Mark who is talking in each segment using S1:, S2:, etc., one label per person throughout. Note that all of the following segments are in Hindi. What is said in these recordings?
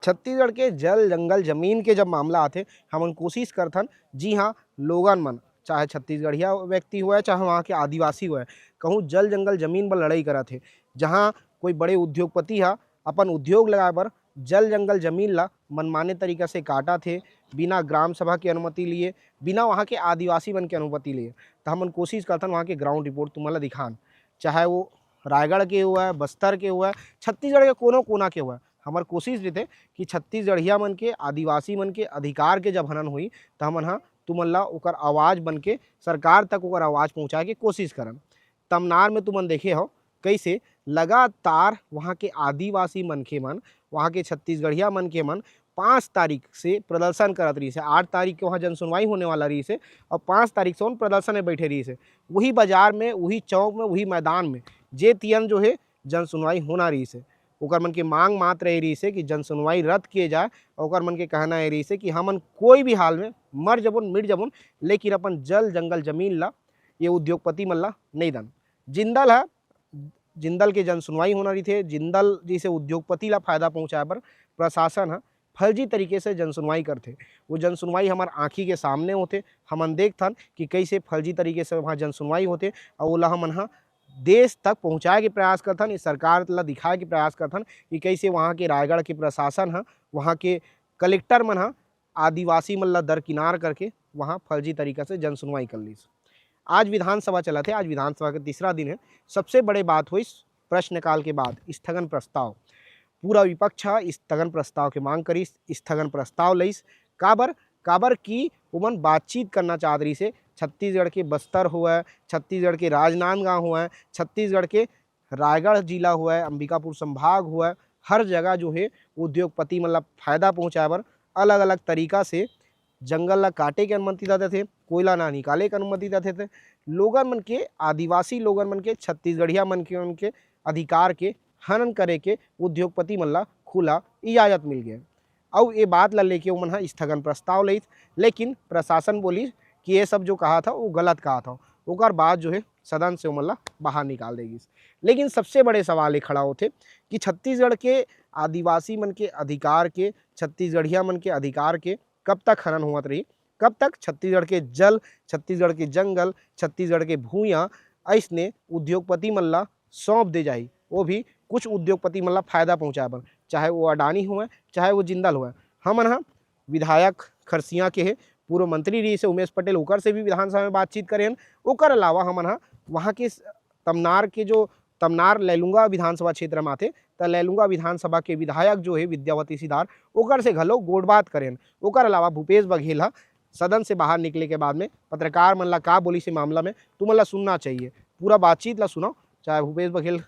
S1: छत्तीसगढ़ के जल जंगल जमीन के जब मामला आथे हमन कोशिश करथन। जी हाँ, लोगन मन चाहे छत्तीसगढ़िया व्यक्ति हुए चाहे वहाँ के आदिवासी हुए, कहूँ जल जंगल जमीन बर लड़ाई करत हे। जहाँ कोई बड़े उद्योगपति हा अपन उद्योग लगाए बर जल जंगल जमीन ला मनमाने तरीका से काटत हे, बिना ग्राम सभा की अनुमति लिए, बिना वहाँ के आदिवासी मन के अनुमति लिए। तो हमन कोशिश करथन वहाँ के ग्राउंड रिपोर्ट तुमन ला दिखान, चाहे वो रायगढ़ के हुआ, बस्तर के हुआ, छत्तीसगढ़ के कोनो कोना के हुआ। हमार कोशिश रहिथे कि छत्तीसगढ़िया मन के, आदिवासी मन के अधिकार के जब हनन होई त हमन ह तुमन ला ओकर आवाज़ बन के सरकार तक ओकर आवाज़ पहुँचाए के कोशिश करन। तमनार में तुमन देखे हो कैसे लगातार वहाँ के आदिवासी मनखे मन, वहाँ के छत्तीसगढ़िया मन के मन 5 तारीख से प्रदर्शन करत रही से। 8 तारीख के वहाँ जनसुनवाई होने वाला रही से और 5 तारीख से उन प्रदर्शन में बैठे रही से। वही बाजार में, वही चौक में, वही मैदान में जे तियन जो है जनसुनवाई होना रही से। ओकर मन के मांग मात्र रही से कि जनसुनवाई रद्द किए जाए। ओकर मन के कहना है रही से कि हमन कोई भी हाल में मर जबुन मिट जबुन, लेकिन अपन जल जंगल जमीन ला ये उद्योगपति मन ला नहीं दन। जिंदल है, जिंदल के जनसुनवाई होना रही थे। जिंदल जैसे उद्योगपति ला फायदा पहुँचाए बर प्रशासन है फर्जी तरीके से जनसुनवाई करते। वो जनसुनवाई हमार आँखी के सामने होते, हमन देखथन कि कैसे फर्जी तरीके से वहाँ जनसुनवाई होते और ओला हमन ह देश तक पहुँचाए के प्रयास करथन। इस सरकार ला दिखाए के प्रयास करथन कि कैसे वहाँ के रायगढ़ के प्रशासन है, वहाँ के कलेक्टर मन है आदिवासी मन ला दरकिनार करके वहाँ फर्जी तरीका से जनसुनवाई कर ली। आज विधानसभा चला थे, आज विधानसभा का तीसरा दिन है। सबसे बड़े बात हुई प्रश्नकाल के बाद स्थगन प्रस्ताव। पूरा विपक्ष स्थगन प्रस्ताव के मांग करी, स्थगन प्रस्ताव लईस। काबर की उमन बातचीत करना चाहत रही से। छत्तीसगढ़ के बस्तर हुआ, छत्तीसगढ़ के राजनांदगांव हुआ, छत्तीसगढ़ के रायगढ़ जिला हुआ, अंबिकापुर संभाग हुआ, हर जगह जो है उद्योगपति मतलब फ़ायदा पहुँचाए बर अलग अलग तरीका से जंगल ला काटे के अनुमति देते थे, कोयला ना निकाले के अनुमति देते थे। लोगन मन के, आदिवासी लोगन मन के, छत्तीसगढ़िया मन के उनके अधिकार के हनन करे के उद्योगपति मन ला खुला इजाज़त मिल गया। और ये बात ला लेके उमन हा स्थगन प्रस्ताव लई, लेकिन प्रशासन बोली कि ये सब जो कहा था वो गलत कहा था। ओकर बाद जो है सदन से उमन ला बाहर निकाल देगी। लेकिन सबसे बड़े सवाल ये खड़ा होते कि छत्तीसगढ़ के आदिवासी मन के अधिकार के, छत्तीसगढ़िया मन के अधिकार के कब तक हनन होत रही, कब तक छत्तीसगढ़ के जल, छत्तीसगढ़ के जंगल, छत्तीसगढ़ के भूइयाँ ऐसने उद्योगपति मन ला सौंप दे जाही। वो भी कुछ उद्योगपति मन ला फायदा पहुँचाए बर, चाहे वो अडानी हुए चाहे वो जिंदल हुए। हमन हा विधायक खरसिया के है, पूर्व मंत्री रही से उमेश पटेल, ओकर से भी विधानसभा में बातचीत करे हन। ओकर अलावा हमन हा वहाँ के तमनार के जो तमनार लैलूंगा विधानसभा क्षेत्र में आते तो लैलूंगा विधानसभा के विधायक जो है विद्यावती सिदार, ओकर से घलो गोड़ बात करें। ओकर अलावा भूपेश बघेल हा सदन से बाहर निकले के बाद में पत्रकार मन ला का बोली से मामला में तुमन ला सुनना चाहिए। पूरा बातचीत ला सुनाओ, चाहे भूपेश बघेल,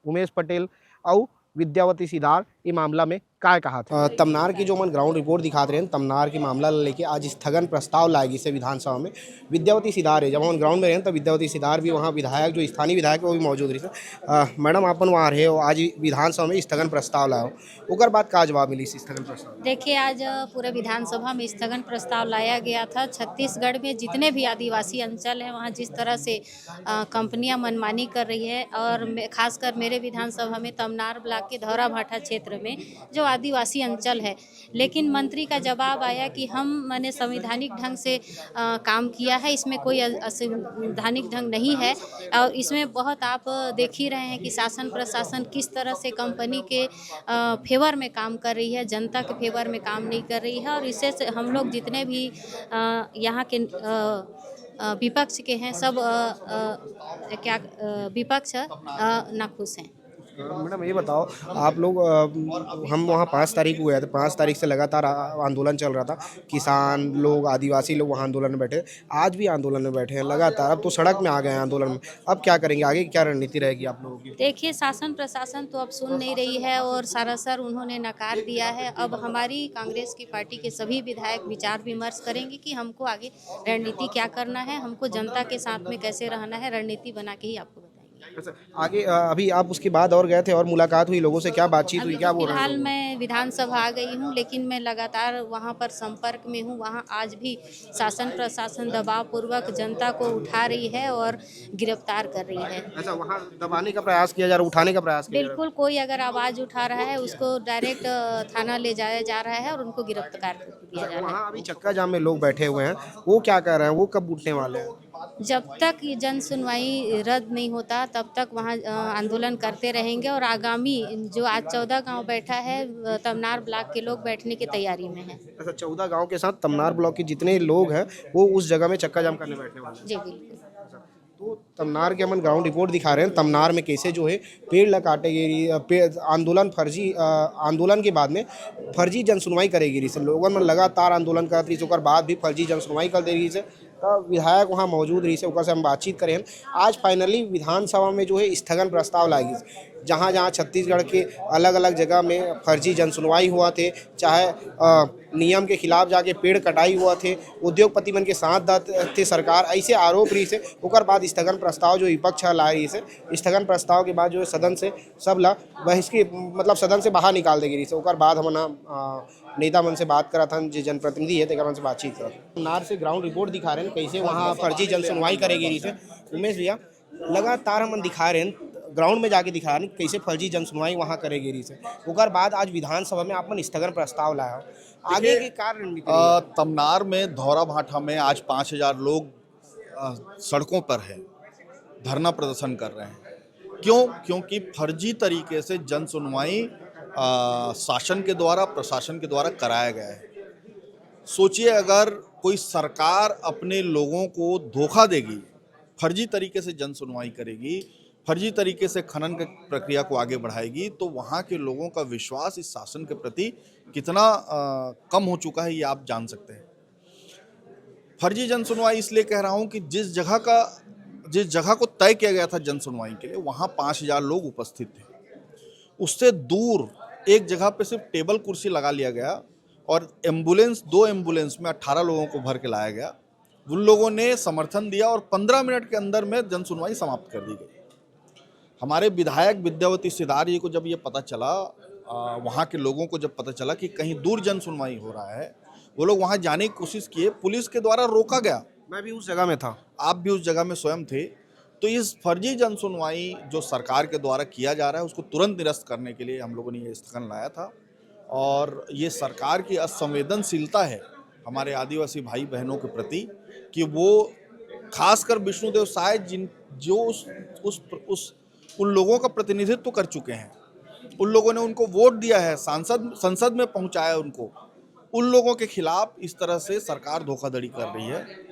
S1: उमेश पटेल और विद्यावती सिदार ये मामला में काय कहा था। तमनार की जो मन ग्राउंड रिपोर्ट दिखाते रहे, तमनार के मामला लेके आज स्थगन प्रस्ताव लाएगी से विधानसभा में। विद्यावती सिदार है, जब हम ग्राउंड में रहे तो विद्यावती सिदार भी वहाँ विधायक जो स्थानीय विधायक वो भी मौजूद रही। मैडम अपन वहाँ रहे हो, आज विधानसभा में स्थगन प्रस्ताव लाओ, ओकर बाद का जवाब मिली स्थगन प्रस्ताव?
S2: देखिए, आज पूरे विधानसभा में स्थगन प्रस्ताव लाया गया था। छत्तीसगढ़ में जितने भी आदिवासी अंचल हैं वहाँ जिस तरह से कंपनियां मनमानी कर रही है, और खासकर मेरे विधानसभा में तमनार ब्लॉक के धौरा भाटा क्षेत्र में जो आदिवासी अंचल है, लेकिन मंत्री का जवाब आया कि हम मैंने संवैधानिक ढंग से काम किया है, इसमें कोई असंवैधानिक ढंग नहीं है। और इसमें बहुत आप देख ही रहे हैं कि शासन प्रशासन किस तरह से कंपनी के फेवर में काम कर रही है, जनता के फेवर में काम नहीं कर रही है। और इससे हम लोग जितने भी यहाँ के विपक्ष के हैं सब विपक्ष नाखुश हैं।
S1: मैडम ये बताओ, आप लोग हम वहाँ 5 तारीख हुए थे, 5 तारीख से लगातार आंदोलन चल रहा था। किसान लोग, आदिवासी लोग वहाँ आंदोलन में बैठे, आज भी आंदोलन में बैठे हैं लगातार। अब तो सड़क में आ गए हैं आंदोलन में, अब क्या करेंगे, आगे क्या रणनीति रहेगी आप लोगों की?
S2: देखिए, शासन प्रशासन तो अब सुन नहीं रही है और सरासर उन्होंने नकार दिया है। अब हमारी कांग्रेस की पार्टी के सभी विधायक विचार विमर्श करेंगे कि हमको आगे रणनीति क्या करना है, हमको जनता के साथ में कैसे रहना है, रणनीति बना के ही आपको बताएंगे।
S1: अच्छा, आगे अभी आप उसके बाद और गए थे और मुलाकात हुई लोगों से, क्या बातचीत हुई,
S2: अभी
S1: क्या
S2: तो
S1: बोल रहे हैं
S2: फिलहाल
S1: लोग?
S2: मैं विधानसभा आ गई हूँ, लेकिन मैं लगातार वहाँ पर संपर्क में हूँ। वहाँ आज भी शासन प्रशासन दबाव पूर्वक जनता को उठा रही है और गिरफ्तार कर रही है।
S1: अच्छा, वहाँ दबाने का प्रयास किया जा रहा है, उठाने का प्रयास किया जा रहा
S2: बिल्कुल, कोई अगर आवाज़ उठा रहा है उसको डायरेक्ट थाना ले जाया जा रहा है और उनको गिरफ्तार कर
S1: है।
S2: दिया
S1: अच्छा,
S2: जा रहा
S1: वहाँ अभी
S2: है।
S1: चक्का जाम में लोग बैठे हुए हैं, वो क्या कह रहे हैं, वो कब उठने वाले हैं?
S2: जब तक ये जन सुनवाई रद्द नहीं होता तब तक वहाँ आंदोलन करते रहेंगे और आगामी जो आज 14 गांव बैठा है तमनार ब्लॉक के लोग बैठने की तैयारी में हैं।
S1: अच्छा, 14 गांव के साथ तमनार ब्लॉक के जितने लोग हैं वो उस जगह में चक्का जाम करने बैठने वाले हैं।
S2: जी बिल्कुल।
S1: तो तमनार के हम ग्राउंड रिपोर्ट दिखा रहे हैं। तमनार में कैसे जो है पेड़ ल काटे गई, पेड़ आंदोलन फर्जी आंदोलन के बाद में फर्जी जन सुनवाई करेगी रही से लोगों में लगातार आंदोलन करत रही से, ओकर बाद भी फर्जी जन सुनवाई कर दे रही से। तब विधायक वहाँ मौजूद रही से, ओकर से हम बातचीत करें। आज फाइनली विधानसभा में जो है स्थगन प्रस्ताव लागी, जहाँ जहाँ छत्तीसगढ़ के अलग अलग जगह में फर्जी जन सुनवाई हुआ थे, चाहे नियम के खिलाफ जाके पेड़ कटाई हुआ थे, उद्योगपति मन के साथ थे सरकार, ऐसे आरोप रही से। ओकर बाद स्थगन प्रस्ताव जो विपक्ष ला रही से, स्थगन प्रस्ताव के बाद जो है सदन से सब ला बहिष्कृ मतलब सदन से बाहर निकाल देगी रही से। ओकर बाद हम नेता मन से बात करा था, जो जनप्रतिनिधि है तेकर मन से बातचीत करा। नार से ग्राउंड रिपोर्ट दिखा रहे हैं कैसे वहाँ फर्जी जन सुनवाई करेगी रही से। उमेश भैया, लगातार हम दिखा रहे हैं, ग्राउंड में जाके दिखा रहे हैं कैसे फर्जी जन सुनवाई वहाँ करेगी रही से। ओकर बाद आज विधानसभा में आपन स्थगन प्रस्ताव लाया हो, आगे के कार्य रणनीति रही है?
S3: तमनार में धौरा भाठा में आज 5,000 लोग सड़कों पर हैं, धरना प्रदर्शन कर रहे हैं। क्यों? क्योंकि फर्जी तरीके से जन सुनवाई शासन के द्वारा, प्रशासन के द्वारा कराया गया है। सोचिए, अगर कोई सरकार अपने लोगों को धोखा देगी, फर्जी तरीके से जन सुनवाई करेगी, फर्जी तरीके से खनन की प्रक्रिया को आगे बढ़ाएगी, तो वहाँ के लोगों का विश्वास इस शासन के प्रति कितना कम हो चुका है, ये आप जान सकते हैं। फर्जी जन सुनवाई इसलिए कह रहा हूँ कि जिस जगह को तय किया गया था जन सुनवाई के लिए, वहाँ 5,000 लोग उपस्थित थे। उससे दूर एक जगह पे सिर्फ टेबल कुर्सी लगा लिया गया और दो एम्बुलेंस में 18 लोगों को भर के लाया गया। उन लोगों ने समर्थन दिया और 15 मिनट के अंदर में जन सुनवाई समाप्त कर दी गई। हमारे विधायक विद्यावती सिदार जी को जब ये पता चला, वहाँ के लोगों को जब पता चला कि कहीं दूर जन सुनवाई हो रहा है, वो लोग वहाँ जाने की कोशिश किए, पुलिस के द्वारा रोका गया।
S1: मैं भी उस जगह में था,
S3: आप भी उस जगह में स्वयं थे। तो इस फर्जी जन सुनवाई जो सरकार के द्वारा किया जा रहा है, उसको तुरंत निरस्त करने के लिए हम लोगों ने ये स्थगन लाया था। और ये सरकार की असंवेदनशीलता है हमारे आदिवासी भाई बहनों के प्रति, कि वो खासकर विष्णुदेव साय जो उन लोगों का प्रतिनिधित्व कर चुके हैं, उन लोगों ने उनको वोट दिया है, संसद में पहुंचाया उनको, उन लोगों के खिलाफ इस तरह से सरकार धोखाधड़ी कर रही है।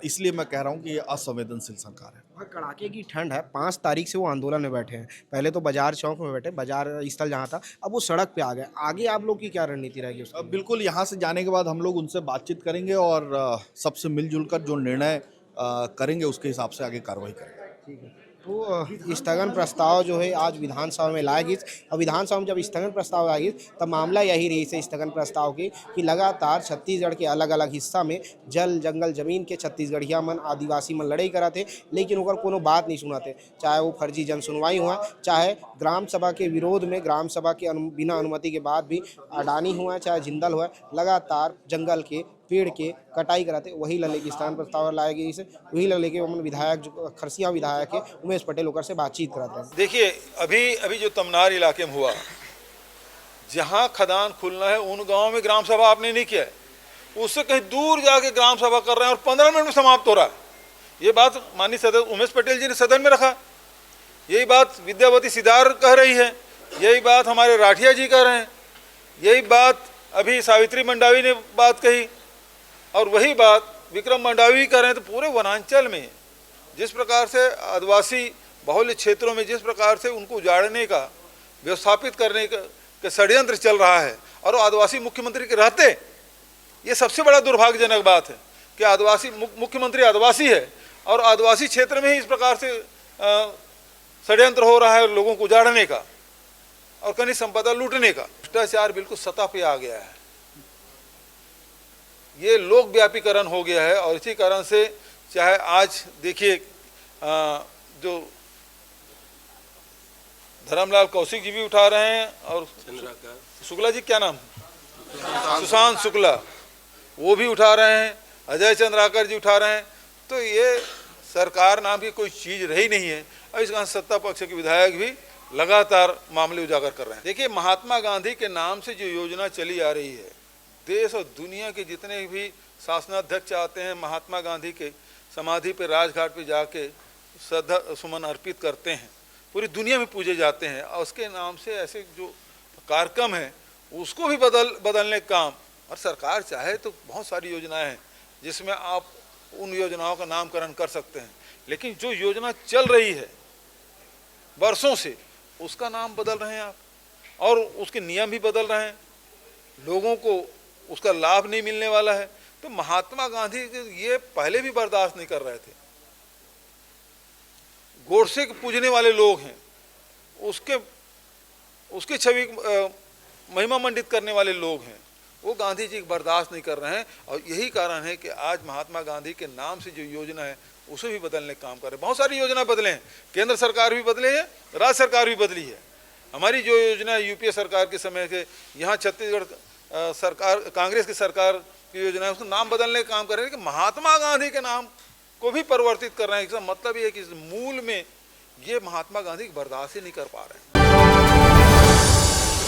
S3: इसलिए मैं कह रहा हूं कि ये असंवेदनशील सरकार है।
S1: वहाँ कड़ाके की ठंड है, 5 तारीख से वो आंदोलन में बैठे हैं। पहले तो बाजार चौक में बैठे, बाजार स्थल जहाँ था, अब वो सड़क पे आ गए। आगे आप लोग की क्या रणनीति रहेगी उसकी?
S3: अब बिल्कुल यहाँ से जाने के बाद हम लोग उनसे बातचीत करेंगे और सबसे मिलजुल कर जो निर्णय करेंगे उसके हिसाब से आगे कार्रवाई करेंगे।
S1: ठीक है। तो स्थगन प्रस्ताव जो है आज विधानसभा में लाया गया, और विधानसभा में जब स्थगन प्रस्ताव लाया गया तब मामला यही रही से स्थगन प्रस्ताव की कि लगातार छत्तीसगढ़ के अलग अलग हिस्सा में जल जंगल जमीन के छत्तीसगढ़िया मन, आदिवासी मन लड़ाई करा थे, लेकिन ओकर कोनो बात नहीं सुनाते। चाहे वो फर्जी जन सुनवाई हुआ, चाहे ग्राम सभा के विरोध में ग्राम सभा के बिना अनुमति के बाद भी अडानी हुआ, चाहे जिंदल हुआ, लगातार जंगल के पेड़ के कटाई कराते। वही लले के स्थान प्रस्ताव लाया गया इसे, वही लले के हमन विधायक जो खरसिया विधायक है उमेश पटेल होकर से बातचीत कराते हैं।
S4: देखिए, अभी जो तमनार इलाके में हुआ, जहाँ खदान खुलना है उन गांवों में ग्राम सभा आपने नहीं किया है, उससे कहीं दूर जाके ग्राम सभा कर रहे हैं और 15 मिनट में समाप्त हो रहा है। ये बात माननीय सदस्य उमेश पटेल जी ने सदन में रखा, यही बात विद्यावती सिदार कह रही है, यही बात हमारे राठिया जी कह रहे हैं, यही बात अभी सावित्री मंडावी ने बात कही, और वही बात विक्रम मंडावी कर रहे हैं। तो पूरे वनांचल में जिस प्रकार से आदिवासी बहुल्य क्षेत्रों में जिस प्रकार से उनको उजाड़ने का, व्यवस्थापित करने का षड्यंत्र चल रहा है, और आदिवासी मुख्यमंत्री के रहते, ये सबसे बड़ा दुर्भाग्यजनक बात है कि आदिवासी मुख्यमंत्री आदिवासी है और आदिवासी क्षेत्र में ही इस प्रकार से षड्यंत्र हो रहा है लोगों को उजाड़ने का और खनिज संपदा लूटने का। भ्रष्टाचार बिल्कुल सतह पे आ गया है, ये लोक व्यापीकरण हो गया है। और इसी कारण से चाहे आज देखिए जो धर्मलाल कौशिक जी भी उठा रहे हैं, और शुक्ला जी क्या नाम, सुशांत शुक्ला, वो भी उठा रहे हैं, अजय चंद्राकर जी उठा रहे हैं। तो ये सरकार नाम की कोई चीज़ रही नहीं है, और इस सत्ता पक्ष के विधायक भी लगातार मामले उजागर कर रहे हैं। देखिए, महात्मा गांधी के नाम से जो योजना चली आ रही है, देश और दुनिया के जितने भी शासनाध्यक्ष आते हैं, महात्मा गांधी के समाधि पे राजघाट पे जाके श्रद्धा सुमन अर्पित करते हैं, पूरी दुनिया में पूजे जाते हैं, और उसके नाम से ऐसे जो कार्यक्रम है उसको भी बदलने का काम, और सरकार चाहे तो बहुत सारी योजनाएं हैं जिसमें आप उन योजनाओं का नामकरण कर सकते हैं, लेकिन जो योजना चल रही है वर्षों से, उसका नाम बदल रहे हैं आप, और उसके नियम भी बदल रहे हैं, लोगों को उसका लाभ नहीं मिलने वाला है। तो महात्मा गांधी ये पहले भी बर्दाश्त नहीं कर रहे थे। गोडसे के पूजने वाले लोग हैं, उसके छवि महिमा मंडित करने वाले लोग हैं, वो गांधी जी बर्दाश्त नहीं कर रहे हैं, और यही कारण है कि आज महात्मा गांधी के नाम से जो योजना है उसे भी बदलने का काम कर रहे हैं। बहुत सारी योजना बदले हैं, केंद्र सरकार भी बदले है, राज्य सरकार भी बदली है। हमारी जो योजना यूपीए सरकार के समय के, यहाँ छत्तीसगढ़ सरकार, कांग्रेस की सरकार की योजना है, उसको नाम बदलने का काम कर रहे हैं कि महात्मा गांधी के नाम को भी परिवर्तित कर रहे हैं। इसका मतलब ये है कि मूल में ये महात्मा गांधी बर्दाश्त ही नहीं कर पा रहे हैं।